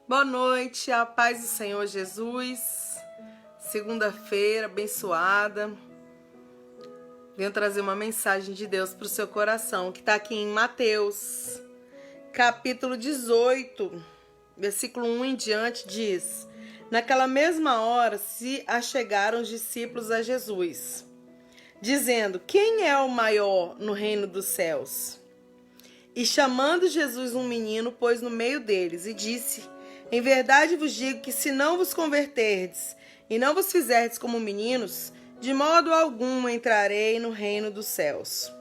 Boa noite, a paz do Senhor Jesus. Segunda-feira abençoada. Venho trazer uma mensagem de Deus para o seu coração, que está aqui em Mateus, capítulo 18, versículo 1 em diante, diz: Naquela mesma hora se achegaram os discípulos a Jesus, dizendo: Quem é o maior no reino dos céus? E chamando Jesus um menino, pôs no meio deles e disse: Em verdade vos digo que se não vos converterdes e não vos fizerdes como meninos, de modo algum entrarei no reino dos céus.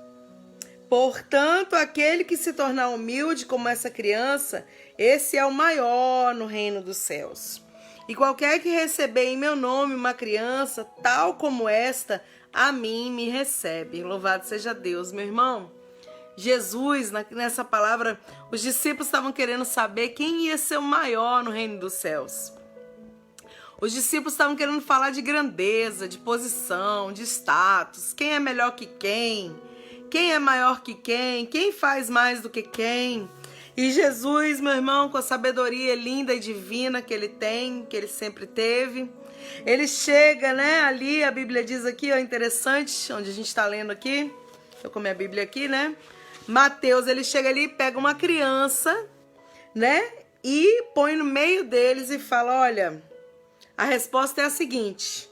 Portanto, aquele que se tornar humilde como essa criança, esse é o maior no reino dos céus. E qualquer que receber em meu nome uma criança, tal como esta, a mim me recebe. Louvado seja Deus, meu irmão. Jesus, nessa palavra, os discípulos estavam querendo saber quem ia ser o maior no reino dos céus. Os discípulos estavam querendo falar de grandeza, de posição, de status, quem é melhor que quem é maior que quem faz mais do que quem. E Jesus, meu irmão, com a sabedoria linda e divina que ele tem, que ele sempre teve, ele chega, né, ali, a Bíblia diz aqui, ó, interessante, onde a gente está lendo aqui, eu com a minha Bíblia aqui, né, Mateus, ele chega ali e pega uma criança, né, e põe no meio deles e fala: olha, a resposta é a seguinte: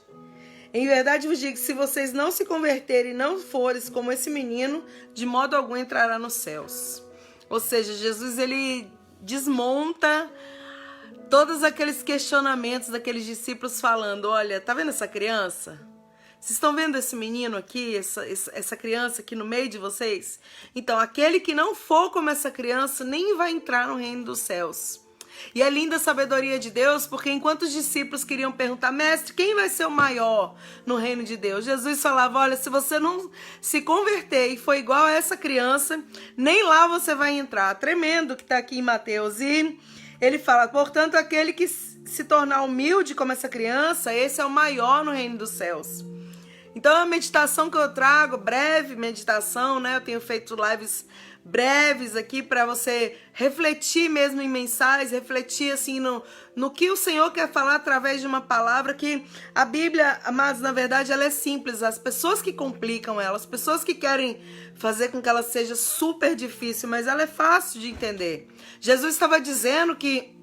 em verdade vos digo que se vocês não se converterem e não forem como esse menino, de modo algum entrará nos céus. Ou seja, Jesus, ele desmonta todos aqueles questionamentos daqueles discípulos falando: olha, tá vendo essa criança? Vocês estão vendo esse menino aqui, essa criança aqui no meio de vocês? Então, aquele que não for como essa criança nem vai entrar no reino dos céus. E é linda a sabedoria de Deus, porque enquanto os discípulos queriam perguntar: mestre, quem vai ser o maior no reino de Deus? Jesus falava: olha, se você não se converter e for igual a essa criança, nem lá você vai entrar. Tremendo que está aqui em Mateus. E ele fala: portanto, aquele que se tornar humilde como essa criança, esse é o maior no reino dos céus. Então, a meditação que eu trago, breve meditação, né? Eu tenho feito lives breves aqui para você refletir mesmo em mensagens, refletir assim no que o Senhor quer falar através de uma palavra que a Bíblia, mas na verdade ela é simples. As pessoas que complicam ela, as pessoas que querem fazer com que ela seja super difícil, mas ela é fácil de entender. Jesus estava dizendo que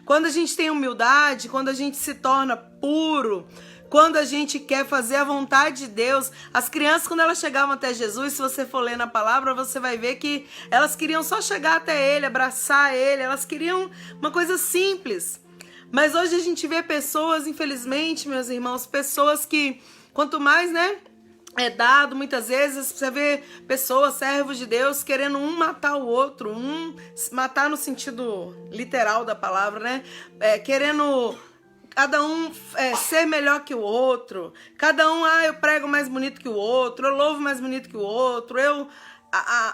quando a gente tem humildade, quando a gente se torna puro, quando a gente quer fazer a vontade de Deus, as crianças, quando elas chegavam até Jesus, se você for ler na palavra, você vai ver que elas queriam só chegar até ele, abraçar ele, elas queriam uma coisa simples. Mas hoje a gente vê pessoas, infelizmente, meus irmãos, pessoas que, quanto mais, né, é dado, muitas vezes você vê pessoas, servos de Deus, querendo um matar o outro, matar no sentido literal da palavra, né, querendo cada um ser melhor que o outro, cada um, eu prego mais bonito que o outro, eu louvo mais bonito que o outro,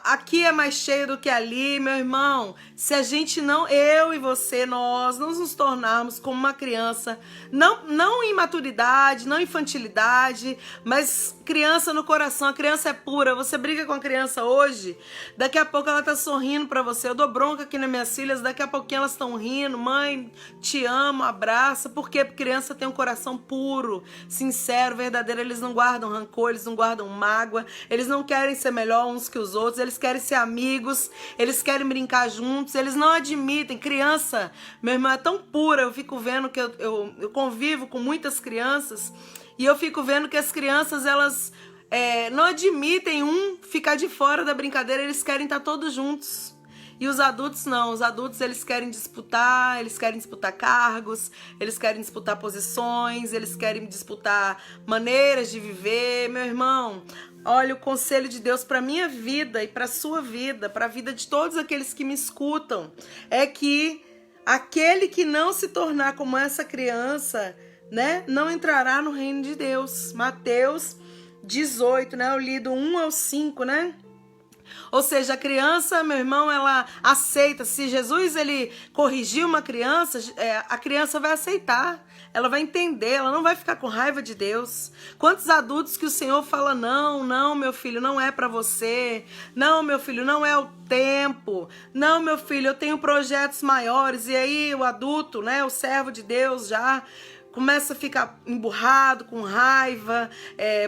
aqui é mais cheio do que ali, meu irmão. Se a gente não, eu e você, nós não nos tornarmos como uma criança, não em maturidade, não em infantilidade, mas criança no coração. A criança é pura. Você briga com a criança hoje, daqui a pouco ela tá sorrindo pra você. Eu dou bronca aqui nas minhas filhas, daqui a pouquinho elas estão rindo: mãe, te amo, abraça. Por quê? Porque criança tem um coração puro, sincero, verdadeiro. Eles não guardam rancor, eles não guardam mágoa, eles não querem ser melhor uns que os outros, eles querem ser amigos, eles querem brincar juntos, eles não admitem. Criança, meu irmão, é tão pura. Eu fico vendo que eu convivo com muitas crianças e eu fico vendo que as crianças, elas não admitem ficar de fora da brincadeira, eles querem estar todos juntos. E os adultos não, os adultos eles querem disputar cargos, eles querem disputar posições, eles querem disputar maneiras de viver. Meu irmão, olha, o conselho de Deus para minha vida e para a sua vida, para a vida de todos aqueles que me escutam, é que aquele que não se tornar como essa criança, né, não entrará no reino de Deus. Mateus 18, né, eu li do 1 ao 5, né? Ou seja, a criança, meu irmão, ela aceita. Se Jesus ele corrigir uma criança, a criança vai aceitar. Ela vai entender, ela não vai ficar com raiva de Deus. Quantos adultos que o Senhor fala, não, meu filho, não é para você. Não, meu filho, não é o tempo. Não, meu filho, eu tenho projetos maiores. E aí o adulto, né, o servo de Deus já começa a ficar emburrado, com raiva,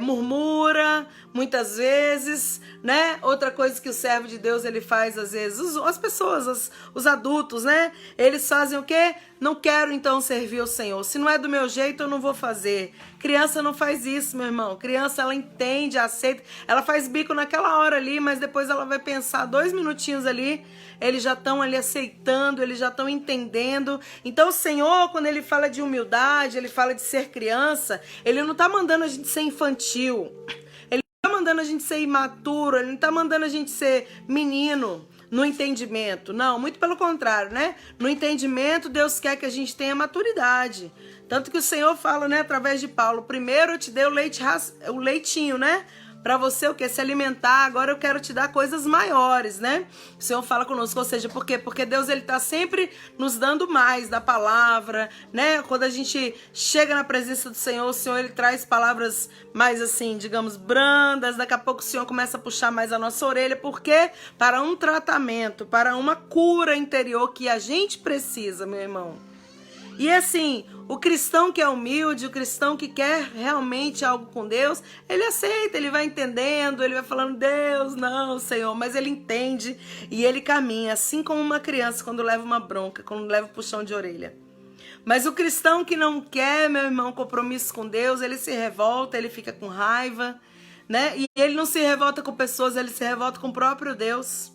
murmura muitas vezes, né? Outra coisa que o servo de Deus ele faz às vezes, as pessoas, os adultos, né? Eles fazem o quê? Não quero então servir o Senhor. Se não é do meu jeito, eu não vou fazer. Criança não faz isso, meu irmão. Criança, ela entende, aceita. Ela faz bico naquela hora ali, mas depois ela vai pensar 2 minutinhos ali. Eles já estão ali aceitando, eles já estão entendendo. Então o Senhor, quando ele fala de humildade, ele fala de ser criança, ele não está mandando a gente ser infantil. Ele não está mandando a gente ser imaturo, ele não está mandando a gente ser menino. No entendimento, não, muito pelo contrário, né? No entendimento, Deus quer que a gente tenha maturidade. Tanto que o Senhor fala, né, através de Paulo, primeiro eu te dei o leitinho, né? Para você o quê? Se alimentar, agora eu quero te dar coisas maiores, né? O Senhor fala conosco, ou seja, por quê? Porque Deus ele tá sempre nos dando mais da palavra, né? Quando a gente chega na presença do Senhor, o Senhor ele traz palavras mais assim, digamos, brandas, daqui a pouco o Senhor começa a puxar mais a nossa orelha, por quê? Para um tratamento, para uma cura interior que a gente precisa, meu irmão. E assim, o cristão que é humilde, o cristão que quer realmente algo com Deus, ele aceita, ele vai entendendo, ele vai falando, Deus, não, Senhor, mas ele entende e ele caminha, assim como uma criança quando leva uma bronca, quando leva um puxão de orelha. Mas o cristão que não quer, meu irmão, compromisso com Deus, ele se revolta, ele fica com raiva, né? E ele não se revolta com pessoas, ele se revolta com o próprio Deus.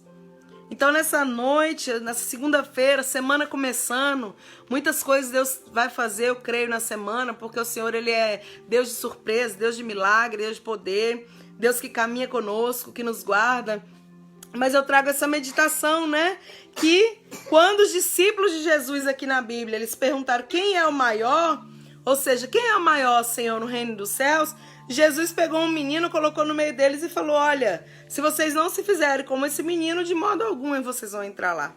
Então nessa noite, nessa segunda-feira, semana começando, muitas coisas Deus vai fazer, eu creio, na semana, porque o Senhor ele é Deus de surpresa, Deus de milagre, Deus de poder, Deus que caminha conosco, que nos guarda. Mas eu trago essa meditação, né? Que quando os discípulos de Jesus aqui na Bíblia, eles perguntaram quem é o maior, ou seja, quem é o maior, Senhor, no reino dos céus, Jesus pegou um menino, colocou no meio deles e falou, olha, se vocês não se fizerem como esse menino, de modo algum vocês vão entrar lá.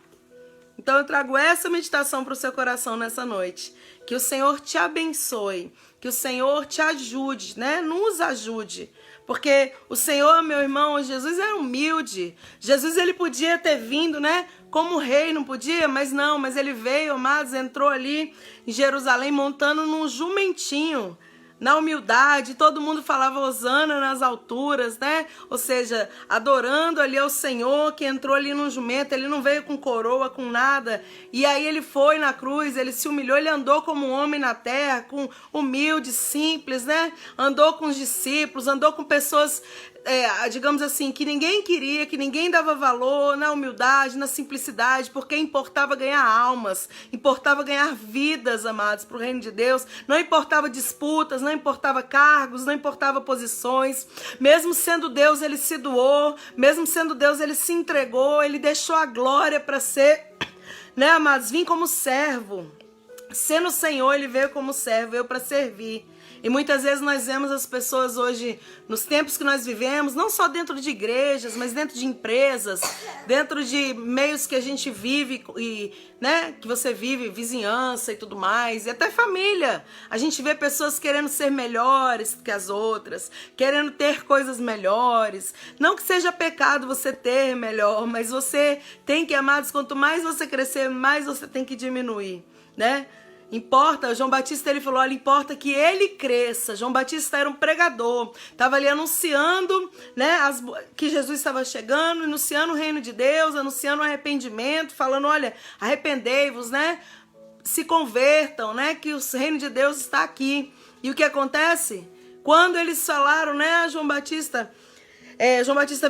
Então eu trago essa meditação para o seu coração nessa noite. Que o Senhor te abençoe, que o Senhor te ajude, né? Nos ajude. Porque o Senhor, meu irmão, Jesus é humilde. Jesus ele podia ter vindo, né? Como rei, não podia? Mas não, mas ele veio, amados, entrou ali em Jerusalém montando num jumentinho. Na humildade, todo mundo falava hosana nas alturas, né? Ou seja, adorando ali ao Senhor, que entrou ali num jumento, ele não veio com coroa, com nada. E aí ele foi na cruz, ele se humilhou, ele andou como um homem na terra, com humilde, simples, né? Andou com os discípulos, andou com pessoas, digamos assim, que ninguém queria, que ninguém dava valor, na humildade, na simplicidade, porque importava ganhar almas, importava ganhar vidas, amados, para o reino de Deus. Não importava disputas, não importava cargos, não importava posições. Mesmo sendo Deus, ele se doou. Mesmo sendo Deus, ele se entregou. Ele deixou a glória para ser, né, amados? Vim como servo. Sendo o Senhor, ele veio como servo, veio para servir. E muitas vezes nós vemos as pessoas hoje, nos tempos que nós vivemos, não só dentro de igrejas, mas dentro de empresas, dentro de meios que a gente vive, e, né, que você vive, vizinhança e tudo mais, e até família. A gente vê pessoas querendo ser melhores que as outras, querendo ter coisas melhores. Não que seja pecado você ter melhor, mas você tem que, amados, quanto mais você crescer, mais você tem que diminuir, né? Importa, João Batista ele falou, olha, importa que ele cresça. João Batista era um pregador, estava ali anunciando, né, que Jesus estava chegando, anunciando o reino de Deus, anunciando o arrependimento, falando, olha, arrependei-vos, né, se convertam, né, que o reino de Deus está aqui. E o que acontece? Quando eles falaram, né, João Batista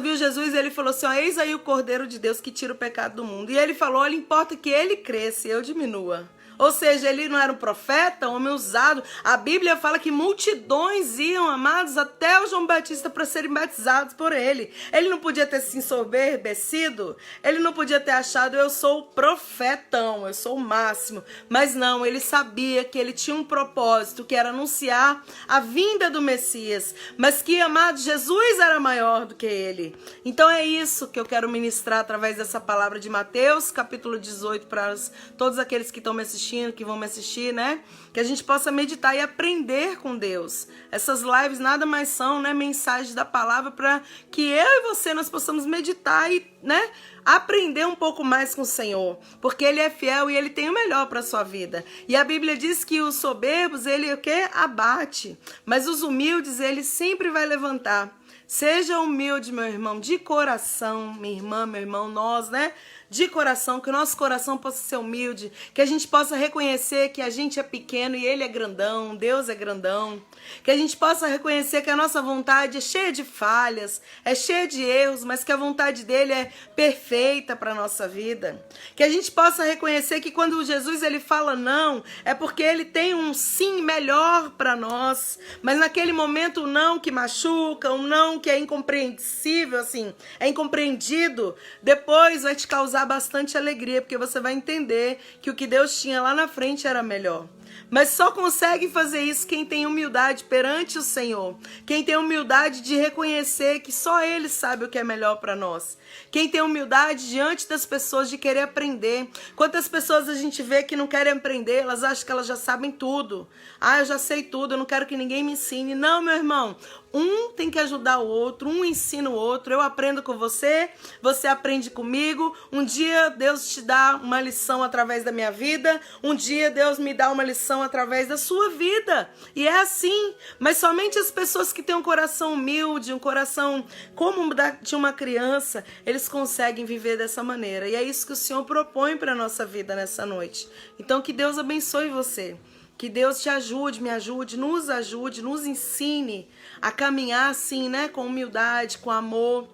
viu Jesus e ele falou assim, ó, eis aí o Cordeiro de Deus que tira o pecado do mundo. E ele falou, olha, importa que ele cresça e eu diminua. Ou seja, ele não era um profeta, um homem usado. A Bíblia fala que multidões iam, amados, até o João Batista para serem batizados por ele. Ele não podia ter se ensoberbecido, ele não podia ter achado, eu sou o profetão, eu sou o máximo. Mas não, ele sabia que ele tinha um propósito, que era anunciar a vinda do Messias. Mas que, amados, Jesus era maior do que ele. Então é isso que eu quero ministrar através dessa palavra de Mateus, capítulo 18, para todos aqueles que estão me assistindo, que vão me assistir, né? Que a gente possa meditar e aprender com Deus. Essas lives nada mais são, né, mensagens da palavra para que eu e você nós possamos meditar e, né, aprender um pouco mais com o Senhor, porque Ele é fiel e Ele tem o melhor para a sua vida. E a Bíblia diz que os soberbos, Ele o quê? Abate, mas os humildes, Ele sempre vai levantar. Seja humilde, meu irmão, de coração, minha irmã, meu irmão, nós, né? De coração, que o nosso coração possa ser humilde, que a gente possa reconhecer que a gente é pequeno e Ele é grandão, Deus é grandão. Que a gente possa reconhecer que a nossa vontade é cheia de falhas, é cheia de erros, mas que a vontade dEle é perfeita para a nossa vida. Que a gente possa reconhecer que quando Jesus ele fala não, é porque Ele tem um sim melhor para nós. Mas naquele momento o não que machuca, um não que é incompreensível, assim, é incompreendido, depois vai te causar bastante alegria, porque você vai entender que o que Deus tinha lá na frente era melhor. Mas só consegue fazer isso quem tem humildade perante o Senhor. Quem tem humildade de reconhecer que só Ele sabe o que é melhor para nós. Quem tem humildade diante das pessoas de querer aprender. Quantas pessoas a gente vê que não querem aprender, elas acham que elas já sabem tudo. Ah, eu já sei tudo, eu não quero que ninguém me ensine. Não, meu irmão. Um tem que ajudar o outro, um ensina o outro. Eu aprendo com você, você aprende comigo. Um dia Deus te dá uma lição através da minha vida. Um dia Deus me dá uma lição através da sua vida. E é assim. Mas somente as pessoas que têm um coração humilde, um coração como de uma criança, eles conseguem viver dessa maneira. E é isso que o Senhor propõe para a nossa vida nessa noite. Então que Deus abençoe você. Que Deus te ajude, me ajude, nos ensine a caminhar assim, né, com humildade, com amor,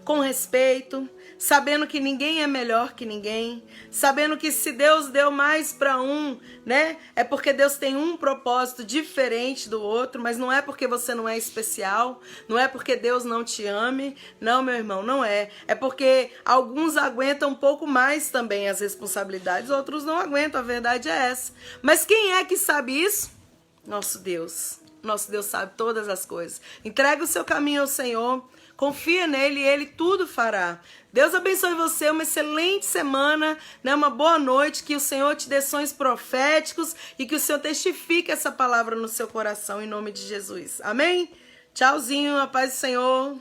com respeito, sabendo que ninguém é melhor que ninguém, sabendo que se Deus deu mais para um, né, é porque Deus tem um propósito diferente do outro, mas não é porque você não é especial, não é porque Deus não te ame, não, meu irmão, não é. É porque alguns aguentam um pouco mais também as responsabilidades, outros não aguentam, a verdade é essa. Mas quem é que sabe isso? Nosso Deus. Nosso Deus sabe todas as coisas. Entrega o seu caminho ao Senhor. Confia nele e ele tudo fará. Deus abençoe você, uma excelente semana, né? Uma boa noite, que o Senhor te dê sonhos proféticos e que o Senhor testifique essa palavra no seu coração em nome de Jesus. Amém? Tchauzinho, a paz do Senhor.